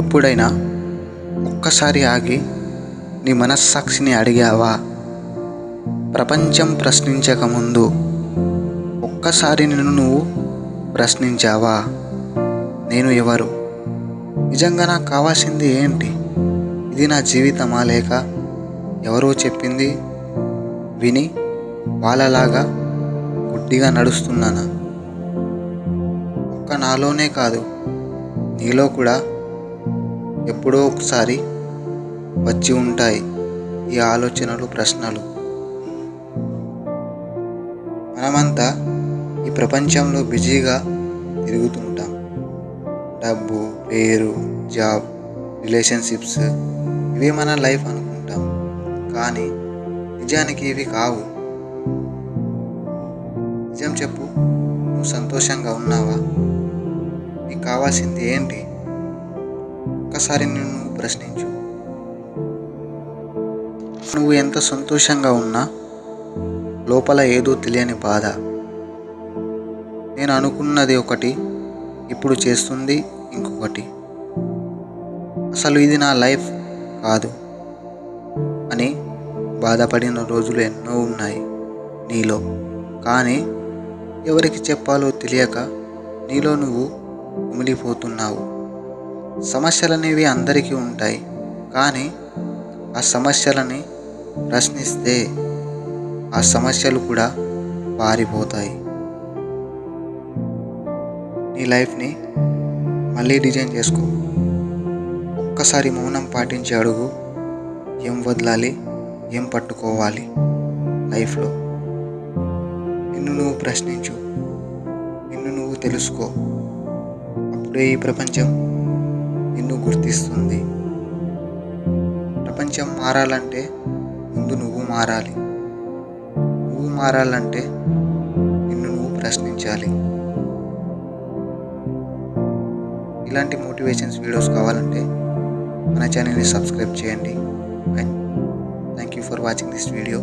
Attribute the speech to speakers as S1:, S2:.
S1: ఎప్పుడైనా ఒక్కసారి ఆగి నీ మనస్సాక్షిని అడిగావా? ప్రపంచం ప్రశ్నించకముందు ఒక్కసారి నిన్ను నువ్వు ప్రశ్నించావా? నేను ఎవరు? నిజంగా నాకు కావాల్సింది ఏంటి? ఇది నా జీవితమా, లేక ఎవరో చెప్పింది విని వాళ్ళలాగా గుడ్డిగా నడుస్తున్నానా? ఒక్క నాలోనే కాదు, నీలో కూడా ఎప్పుడో ఒకసారి వచ్చి ఉంటాయి ఈ ఆలోచనలు, ప్రశ్నలు. మనమంతా ఈ ప్రపంచంలో బిజీగా తిరుగుతుంటాం. డబ్బు, పేరు, జాబ్, రిలేషన్షిప్స్, ఇవి మన లైఫ్ అనుకుంటాం. కానీ నిజానికి ఇవి కావు. నిజం చెప్పు, నువ్వు సంతోషంగా ఉన్నావా? నీకు కావాల్సింది ఏంటి? ఒక్కసారి నిన్ను నువ్వు ప్రశ్నించు. నువ్వు ఎంత సంతోషంగా ఉన్నా లోపల ఏదో తెలియని బాధ. నేను అనుకున్నది ఒకటి, ఇప్పుడు చేస్తుంది ఇంకొకటి. అసలు ఇది నా లైఫ్ కాదు అని బాధపడిన రోజులు ఎన్నో ఉన్నాయి నీలో. కానీ ఎవరికి చెప్పాలో తెలియక నీలో నువ్వు కుమిలిపోతున్నావు. సమస్యలనేవి అందరికీ ఉంటాయి, కానీ ఆ సమస్యలని ప్రశ్నిస్తే ఆ సమస్యలు కూడా పారిపోతాయి. నీ లైఫ్ని మళ్ళీ డిజైన్ చేసుకో. ఒక్కసారి మౌనం పాటించి అడుగు, ఏం వదలాలి, ఏం పట్టుకోవాలి లైఫ్లో. నిన్ను నువ్వు ప్రశ్నించు, నిన్ను నువ్వు తెలుసుకో. అప్పుడే ఈ ప్రపంచం నిన్ను గుర్తిస్తుంది. ప్రపంచం మారాలంటే ముందు నువ్వు మారాలి. నువ్వు మారాలంటే నిన్ను నువ్వు ప్రశ్నించాలి. ఇలాంటి మోటివేషన్స్ వీడియోస్ కావాలంటే మన ఛానల్ని సబ్స్క్రైబ్ చేయండి. And thank you for watching this video.